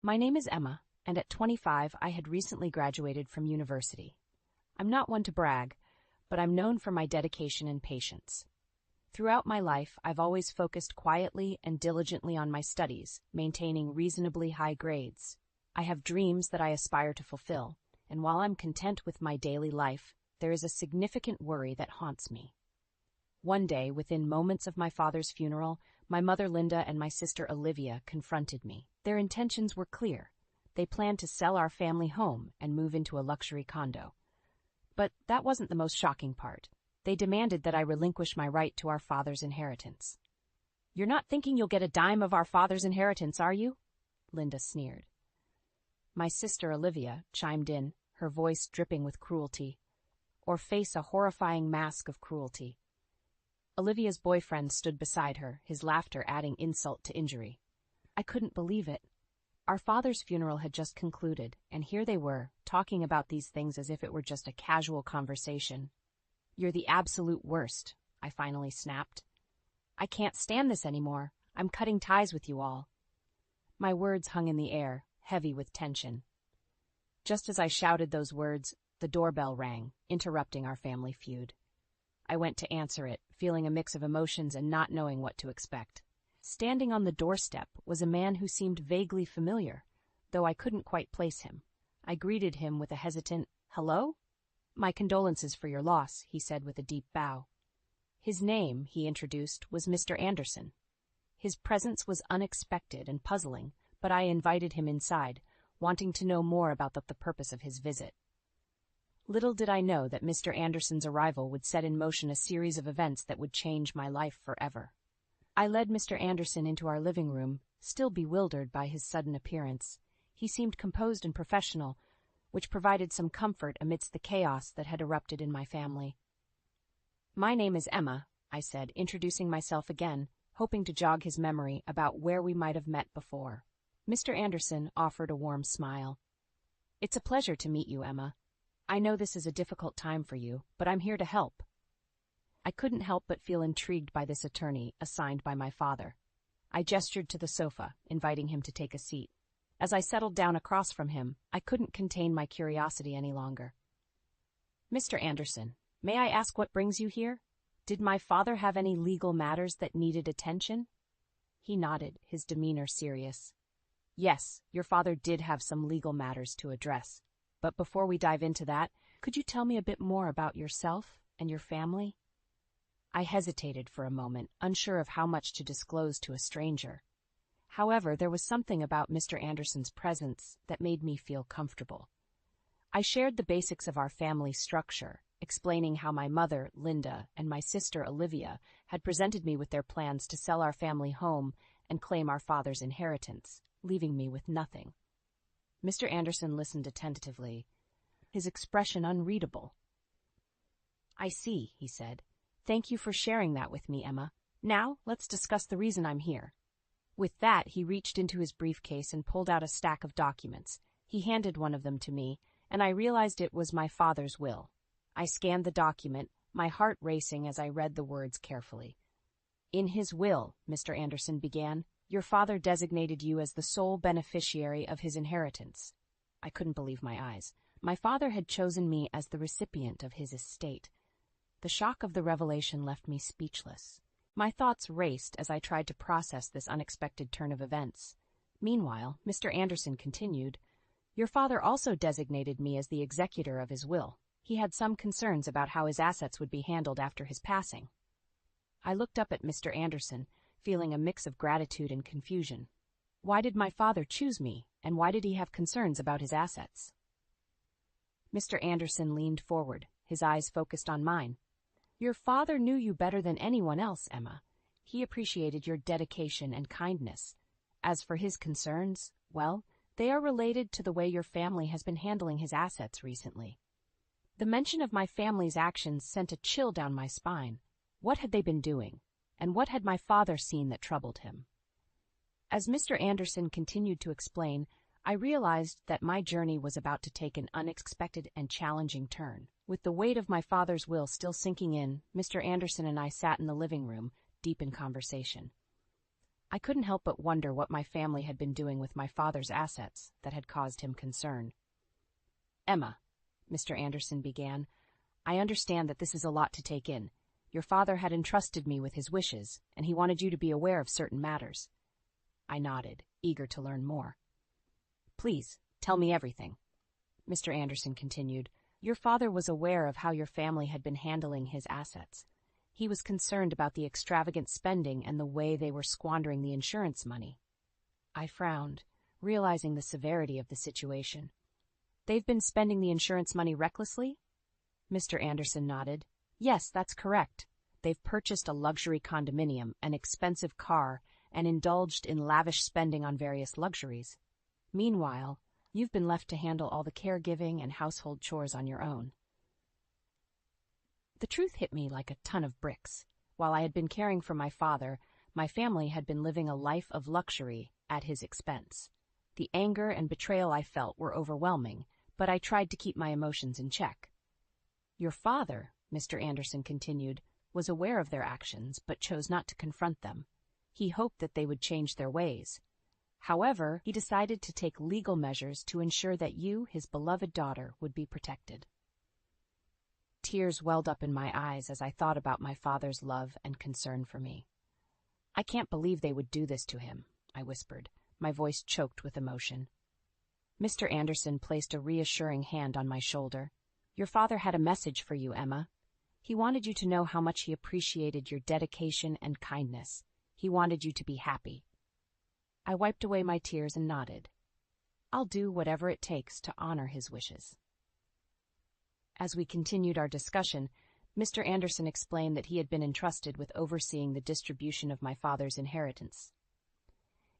My name is Emma, and at 25 I had recently graduated from university. I'm not one to brag, but I'm known for my dedication and patience. Throughout my life, I've always focused quietly and diligently on my studies, maintaining reasonably high grades. I have dreams that I aspire to fulfill, and while I'm content with my daily life, there is a significant worry that haunts me. One day, within moments of my father's funeral, my mother Linda and my sister Olivia confronted me. Their intentions were clear. They planned to sell our family home and move into a luxury condo. But that wasn't the most shocking part. They demanded that I relinquish my right to our father's inheritance. "You're not thinking you'll get a dime of our father's inheritance, are you?" Linda sneered. My sister Olivia chimed in, her voice dripping with cruelty. "Or face a horrifying mask of cruelty." Olivia's boyfriend stood beside her, his laughter adding insult to injury. I couldn't believe it. Our father's funeral had just concluded, and here they were, talking about these things as if it were just a casual conversation. "You're the absolute worst," I finally snapped. "I can't stand this anymore. I'm cutting ties with you all." My words hung in the air, heavy with tension. Just as I shouted those words, the doorbell rang, interrupting our family feud. I went to answer it, feeling a mix of emotions and not knowing what to expect. Standing on the doorstep was a man who seemed vaguely familiar, though I couldn't quite place him. I greeted him with a hesitant, "Hello?" "My condolences for your loss," he said with a deep bow. His name, he introduced, was Mr. Anderson. His presence was unexpected and puzzling, but I invited him inside, wanting to know more about the purpose of his visit. Little did I know that Mr. Anderson's arrival would set in motion a series of events that would change my life forever. I led Mr. Anderson into our living room, still bewildered by his sudden appearance. He seemed composed and professional, which provided some comfort amidst the chaos that had erupted in my family. "My name is Emma," I said, introducing myself again, hoping to jog his memory about where we might have met before. Mr. Anderson offered a warm smile. "It's a pleasure to meet you, Emma. I know this is a difficult time for you, but I'm here to help." I couldn't help but feel intrigued by this attorney assigned by my father. I gestured to the sofa, inviting him to take a seat. As I settled down across from him, I couldn't contain my curiosity any longer. "Mr. Anderson, may I ask what brings you here? Did my father have any legal matters that needed attention?" He nodded, his demeanor serious. "Yes, your father did have some legal matters to address. But before we dive into that, could you tell me a bit more about yourself and your family?" I hesitated for a moment, unsure of how much to disclose to a stranger. However, there was something about Mr. Anderson's presence that made me feel comfortable. I shared the basics of our family structure, explaining how my mother, Linda, and my sister, Olivia, had presented me with their plans to sell our family home and claim our father's inheritance, leaving me with nothing. Mr. Anderson listened attentively, his expression unreadable. "I see," he said. "Thank you for sharing that with me, Emma. Now, let's discuss the reason I'm here." With that, he reached into his briefcase and pulled out a stack of documents. He handed one of them to me, and I realized it was my father's will. I scanned the document, my heart racing as I read the words carefully. "In his will," Mr. Anderson began, "your father designated you as the sole beneficiary of his inheritance." I couldn't believe my eyes. My father had chosen me as the recipient of his estate. The shock of the revelation left me speechless. My thoughts raced as I tried to process this unexpected turn of events. Meanwhile, Mr. Anderson continued, "Your father also designated me as the executor of his will. He had some concerns about how his assets would be handled after his passing." I looked up at Mr. Anderson, feeling a mix of gratitude and confusion. Why did my father choose me, and why did he have concerns about his assets? Mr. Anderson leaned forward, his eyes focused on mine. "Your father knew you better than anyone else, Emma. He appreciated your dedication and kindness. As for his concerns, well, they are related to the way your family has been handling his assets recently." The mention of my family's actions sent a chill down my spine. What had they been doing? And what had my father seen that troubled him? As Mr. Anderson continued to explain, I realized that my journey was about to take an unexpected and challenging turn. With the weight of my father's will still sinking in, Mr. Anderson and I sat in the living room, deep in conversation. I couldn't help but wonder what my family had been doing with my father's assets that had caused him concern. "Emma," Mr. Anderson began, "I understand that this is a lot to take in. Your father had entrusted me with his wishes, and he wanted you to be aware of certain matters." I nodded, eager to learn more. "Please, tell me everything," Mr. Anderson continued. "Your father was aware of how your family had been handling his assets. He was concerned about the extravagant spending and the way they were squandering the insurance money." I frowned, realizing the severity of the situation. "They've been spending the insurance money recklessly?" Mr. Anderson nodded. "Yes, that's correct. They've purchased a luxury condominium, an expensive car, and indulged in lavish spending on various luxuries. Meanwhile, you've been left to handle all the caregiving and household chores on your own." The truth hit me like a ton of bricks. While I had been caring for my father, my family had been living a life of luxury at his expense. The anger and betrayal I felt were overwhelming, but I tried to keep my emotions in check. "Your father," Mr. Anderson continued, "was aware of their actions but chose not to confront them. He hoped that they would change their ways. However, he decided to take legal measures to ensure that you, his beloved daughter, would be protected." Tears welled up in my eyes as I thought about my father's love and concern for me. "I can't believe they would do this to him," I whispered, my voice choked with emotion. Mr. Anderson placed a reassuring hand on my shoulder. "Your father had a message for you, Emma. He wanted you to know how much he appreciated your dedication and kindness. He wanted you to be happy." I wiped away my tears and nodded. "I'll do whatever it takes to honor his wishes." As we continued our discussion, Mr. Anderson explained that he had been entrusted with overseeing the distribution of my father's inheritance.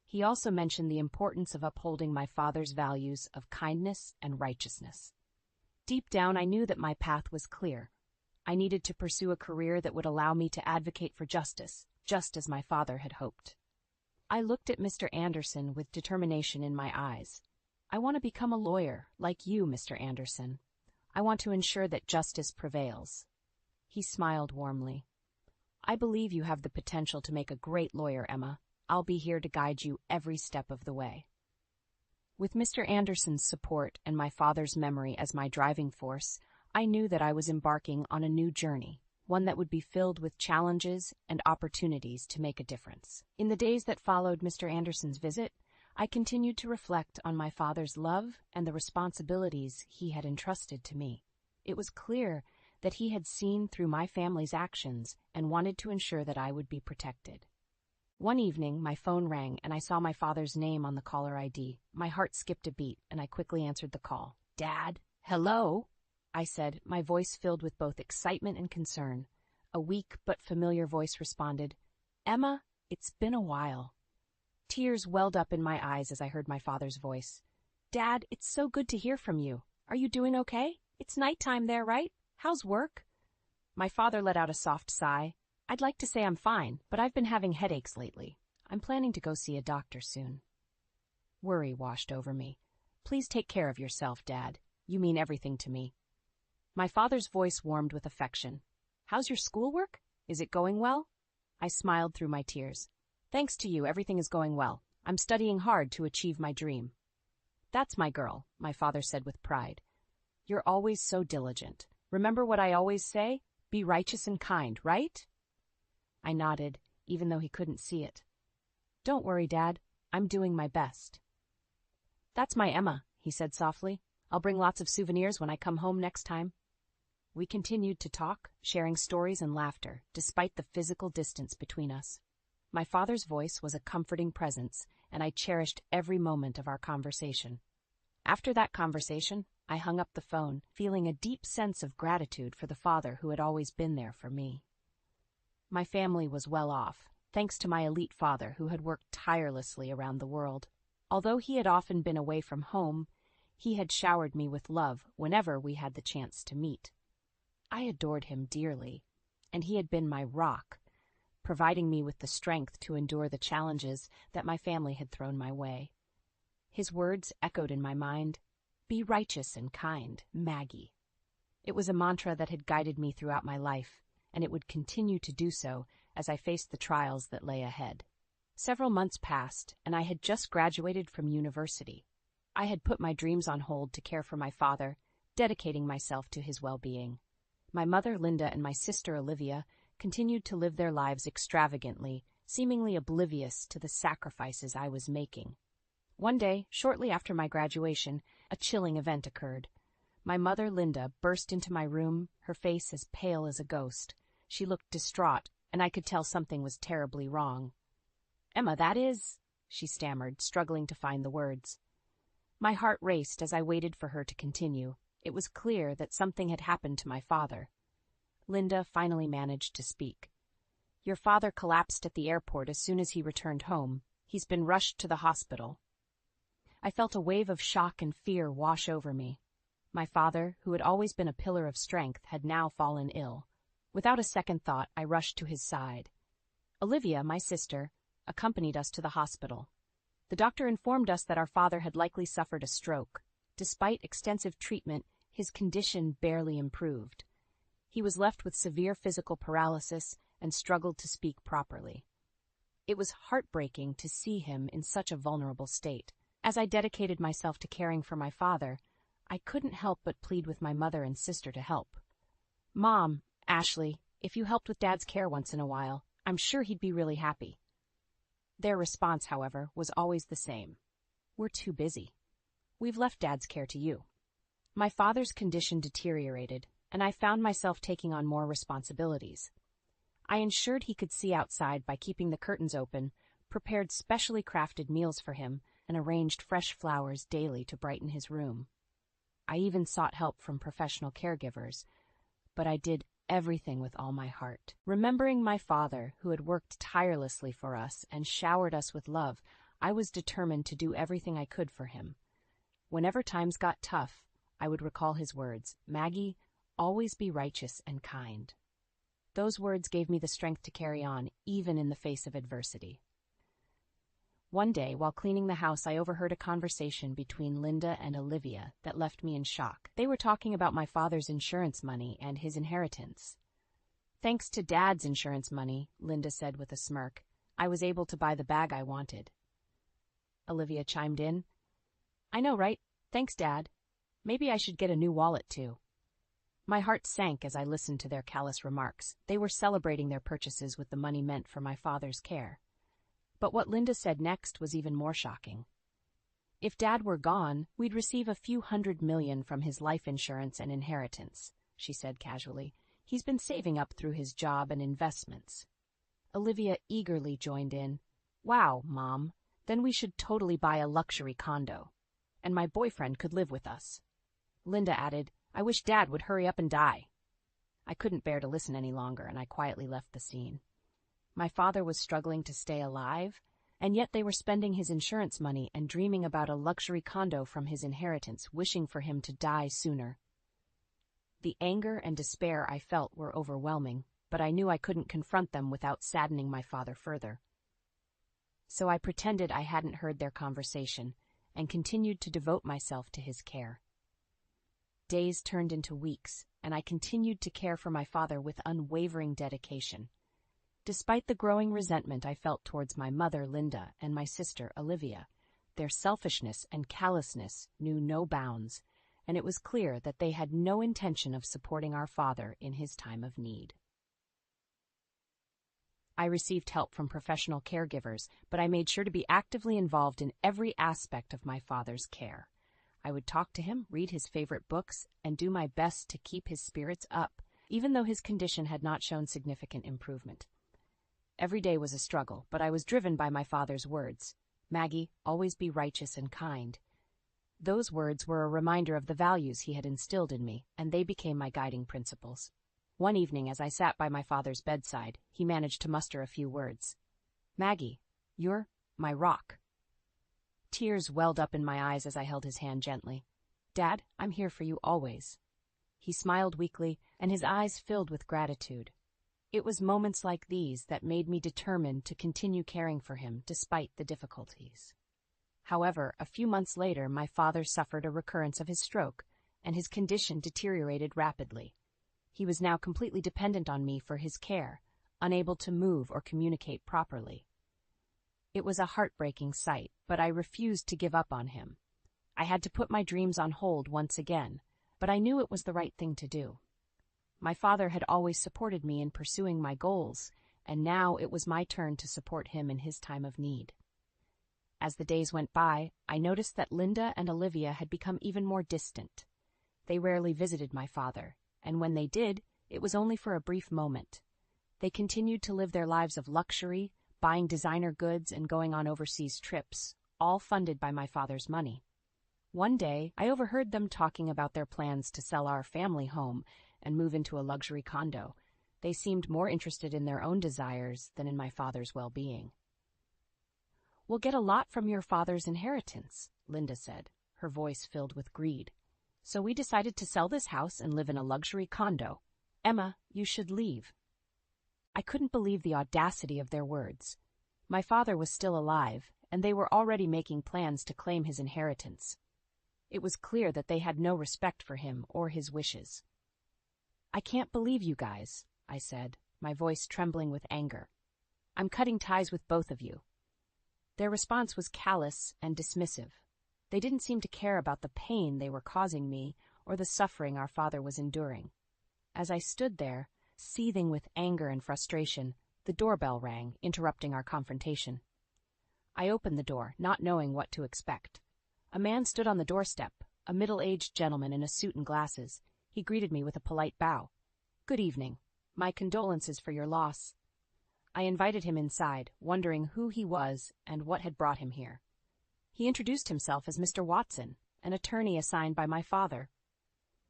He also mentioned the importance of upholding my father's values of kindness and righteousness. Deep down, I knew that my path was clear. I needed to pursue a career that would allow me to advocate for justice, just as my father had hoped. I looked at Mr. Anderson with determination in my eyes. "I want to become a lawyer, like you, Mr. Anderson. I want to ensure that justice prevails." He smiled warmly. "I believe you have the potential to make a great lawyer, Emma. I'll be here to guide you every step of the way." With Mr. Anderson's support and my father's memory as my driving force, I knew that I was embarking on a new journey, one that would be filled with challenges and opportunities to make a difference. In the days that followed Mr. Anderson's visit, I continued to reflect on my father's love and the responsibilities he had entrusted to me. It was clear that he had seen through my family's actions and wanted to ensure that I would be protected. One evening, my phone rang and I saw my father's name on the caller ID. My heart skipped a beat and I quickly answered the call. "Dad? Hello?" I said, my voice filled with both excitement and concern. A weak but familiar voice responded, "Emma, it's been a while." Tears welled up in my eyes as I heard my father's voice. "Dad, it's so good to hear from you. Are you doing okay? It's nighttime there, right? How's work?" My father let out a soft sigh. "I'd like to say I'm fine, but I've been having headaches lately. I'm planning to go see a doctor soon." Worry washed over me. "Please take care of yourself, Dad. You mean everything to me." My father's voice warmed with affection. "How's your schoolwork? Is it going well?" I smiled through my tears. "Thanks to you, everything is going well. I'm studying hard to achieve my dream." "That's my girl," my father said with pride. "You're always so diligent. Remember what I always say? Be righteous and kind, right?" I nodded, even though he couldn't see it. "Don't worry, Dad. I'm doing my best." "That's my Emma," he said softly. "I'll bring lots of souvenirs when I come home next time." We continued to talk, sharing stories and laughter, despite the physical distance between us. My father's voice was a comforting presence, and I cherished every moment of our conversation. After that conversation, I hung up the phone, feeling a deep sense of gratitude for the father who had always been there for me. My family was well off, thanks to my elite father who had worked tirelessly around the world. Although he had often been away from home, he had showered me with love whenever we had the chance to meet. I adored him dearly, and he had been my rock, providing me with the strength to endure the challenges that my family had thrown my way. His words echoed in my mind, "Be righteous and kind, Maggie." It was a mantra that had guided me throughout my life, and it would continue to do so as I faced the trials that lay ahead. Several months passed, and I had just graduated from university. I had put my dreams on hold to care for my father, dedicating myself to his well-being. My mother, Linda, and my sister, Olivia, continued to live their lives extravagantly, seemingly oblivious to the sacrifices I was making. One day, shortly after my graduation, a chilling event occurred. My mother, Linda, burst into my room, her face as pale as a ghost. She looked distraught, and I could tell something was terribly wrong. "Emma, that is," she stammered, struggling to find the words. My heart raced as I waited for her to continue. It was clear that something had happened to my father. Linda finally managed to speak. "Your father collapsed at the airport as soon as he returned home. He's been rushed to the hospital." I felt a wave of shock and fear wash over me. My father, who had always been a pillar of strength, had now fallen ill. Without a second thought, I rushed to his side. Olivia, my sister, accompanied us to the hospital. The doctor informed us that our father had likely suffered a stroke. Despite extensive treatment, his condition barely improved. He was left with severe physical paralysis and struggled to speak properly. It was heartbreaking to see him in such a vulnerable state. As I dedicated myself to caring for my father, I couldn't help but plead with my mother and sister to help. "Mom, Ashley, if you helped with Dad's care once in a while, I'm sure he'd be really happy." Their response, however, was always the same. "We're too busy. We've left Dad's care to you." My father's condition deteriorated, and I found myself taking on more responsibilities. I ensured he could see outside by keeping the curtains open, prepared specially crafted meals for him, and arranged fresh flowers daily to brighten his room. I even sought help from professional caregivers, but I did everything with all my heart. Remembering my father, who had worked tirelessly for us and showered us with love, I was determined to do everything I could for him. Whenever times got tough, I would recall his words, "Maggie, always be righteous and kind." Those words gave me the strength to carry on, even in the face of adversity. One day, while cleaning the house, I overheard a conversation between Linda and Olivia that left me in shock. They were talking about my father's insurance money and his inheritance. "Thanks to Dad's insurance money," Linda said with a smirk, "I was able to buy the bag I wanted." Olivia chimed in, "I know, right? Thanks, Dad. Maybe I should get a new wallet, too." My heart sank as I listened to their callous remarks. They were celebrating their purchases with the money meant for my father's care. But what Linda said next was even more shocking. "If Dad were gone, we'd receive a few $100 million from his life insurance and inheritance," she said casually. "He's been saving up through his job and investments." Olivia eagerly joined in. "Wow, Mom, then we should totally buy a luxury condo. And my boyfriend could live with us." Linda added, "I wish Dad would hurry up and die." I couldn't bear to listen any longer, and I quietly left the scene. My father was struggling to stay alive, and yet they were spending his insurance money and dreaming about a luxury condo from his inheritance, wishing for him to die sooner. The anger and despair I felt were overwhelming, but I knew I couldn't confront them without saddening my father further. So I pretended I hadn't heard their conversation and continued to devote myself to his care. Days turned into weeks, and I continued to care for my father with unwavering dedication. Despite the growing resentment I felt towards my mother, Linda, and my sister, Olivia, their selfishness and callousness knew no bounds, and it was clear that they had no intention of supporting our father in his time of need. I received help from professional caregivers, but I made sure to be actively involved in every aspect of my father's care. I would talk to him, read his favorite books, and do my best to keep his spirits up, even though his condition had not shown significant improvement. Every day was a struggle, but I was driven by my father's words, "Maggie, always be righteous and kind." Those words were a reminder of the values he had instilled in me, and they became my guiding principles. One evening, as I sat by my father's bedside, he managed to muster a few words. "Maggie, you're my rock." Tears welled up in my eyes as I held his hand gently. "Dad, I'm here for you always." He smiled weakly, and his eyes filled with gratitude. It was moments like these that made me determined to continue caring for him despite the difficulties. However, a few months later, my father suffered a recurrence of his stroke, and his condition deteriorated rapidly. He was now completely dependent on me for his care, unable to move or communicate properly. It was a heartbreaking sight, but I refused to give up on him. I had to put my dreams on hold once again, but I knew it was the right thing to do. My father had always supported me in pursuing my goals, and now it was my turn to support him in his time of need. As the days went by, I noticed that Linda and Olivia had become even more distant. They rarely visited my father, and when they did, it was only for a brief moment. They continued to live their lives of luxury, buying designer goods and going on overseas trips, all funded by my father's money. One day, I overheard them talking about their plans to sell our family home and move into a luxury condo. They seemed more interested in their own desires than in my father's well-being. "We'll get a lot from your father's inheritance," Linda said, her voice filled with greed. "So we decided to sell this house and live in a luxury condo. Emma, you should leave." I couldn't believe the audacity of their words. My father was still alive, and they were already making plans to claim his inheritance. It was clear that they had no respect for him or his wishes. "I can't believe you guys," I said, my voice trembling with anger. "I'm cutting ties with both of you." Their response was callous and dismissive. They didn't seem to care about the pain they were causing me or the suffering our father was enduring. As I stood there, seething with anger and frustration, the doorbell rang, interrupting our confrontation. I opened the door, not knowing what to expect. A man stood on the doorstep, a middle-aged gentleman in a suit and glasses. He greeted me with a polite bow. "Good evening. My condolences for your loss." I invited him inside, wondering who he was and what had brought him here. He introduced himself as Mr. Watson, an attorney assigned by my father.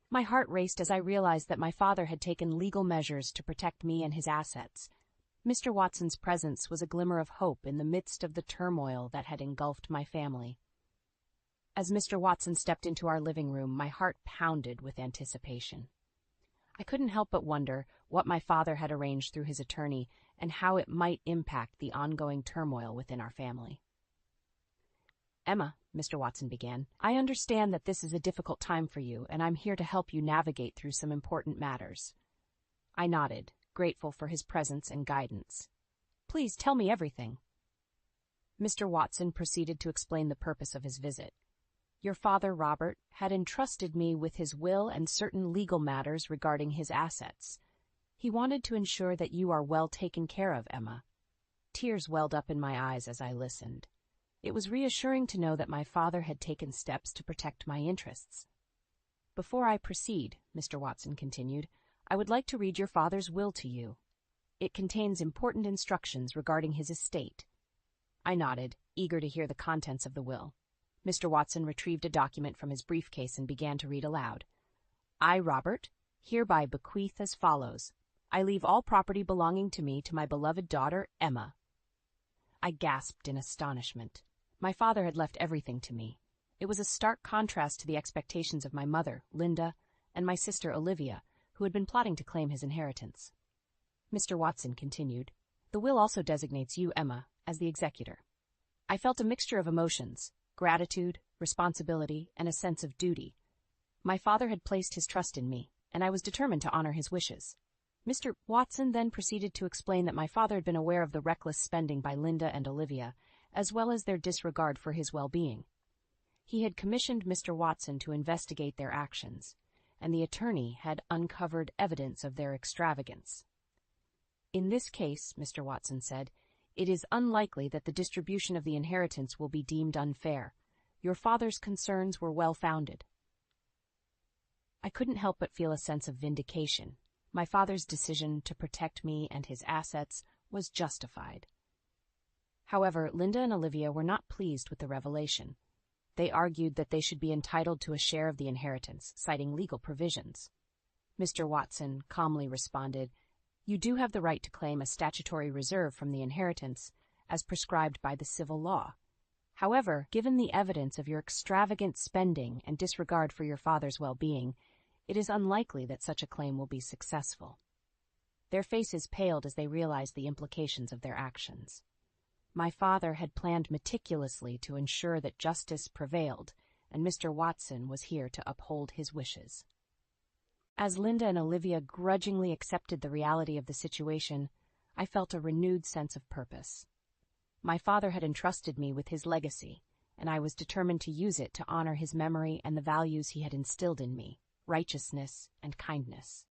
My heart raced as I realized that my father had taken legal measures to protect me and his assets. Mr. Watson's presence was a glimmer of hope in the midst of the turmoil that had engulfed my family. As Mr. Watson stepped into our living room, my heart pounded with anticipation. I couldn't help but wonder what my father had arranged through his attorney and how it might impact the ongoing turmoil within our family. "Emma," Mr. Watson began, "I understand that this is a difficult time for you, and I'm here to help you navigate through some important matters." I nodded, grateful for his presence and guidance. "Please tell me everything." Mr. Watson proceeded to explain the purpose of his visit. "Your father, Robert, had entrusted me with his will and certain legal matters regarding his assets. He wanted to ensure that you are well taken care of, Emma." Tears welled up in my eyes as I listened. It was reassuring to know that my father had taken steps to protect my interests. "Before I proceed," Mr. Watson continued, "I would like to read your father's will to you. It contains important instructions regarding his estate." I nodded, eager to hear the contents of the will. Mr. Watson retrieved a document from his briefcase and began to read aloud. "I, Robert, hereby bequeath as follows. I leave all property belonging to me to my beloved daughter, Emma." I gasped in astonishment. My father had left everything to me. It was a stark contrast to the expectations of my mother, Linda, and my sister, Olivia, who had been plotting to claim his inheritance. Mr. Watson continued, "The will also designates you, Emma, as the executor." I felt a mixture of emotions: gratitude, responsibility, and a sense of duty. My father had placed his trust in me, and I was determined to honor his wishes. Mr. Watson then proceeded to explain that my father had been aware of the reckless spending by Linda and Olivia, as well as their disregard for his well-being. He had commissioned Mr. Watson to investigate their actions, and the attorney had uncovered evidence of their extravagance. "In this case," Mr. Watson said, "it is unlikely that the distribution of the inheritance will be deemed unfair. Your father's concerns were well-founded." I couldn't help but feel a sense of vindication. My father's decision to protect me and his assets was justified. However, Linda and Olivia were not pleased with the revelation. They argued that they should be entitled to a share of the inheritance, citing legal provisions. Mr. Watson calmly responded, "You do have the right to claim a statutory reserve from the inheritance, as prescribed by the civil law. However, given the evidence of your extravagant spending and disregard for your father's well-being, it is unlikely that such a claim will be successful." Their faces paled as they realized the implications of their actions. My father had planned meticulously to ensure that justice prevailed, and Mr. Watson was here to uphold his wishes. As Linda and Olivia grudgingly accepted the reality of the situation, I felt a renewed sense of purpose. My father had entrusted me with his legacy, and I was determined to use it to honor his memory and the values he had instilled in me, righteousness and kindness.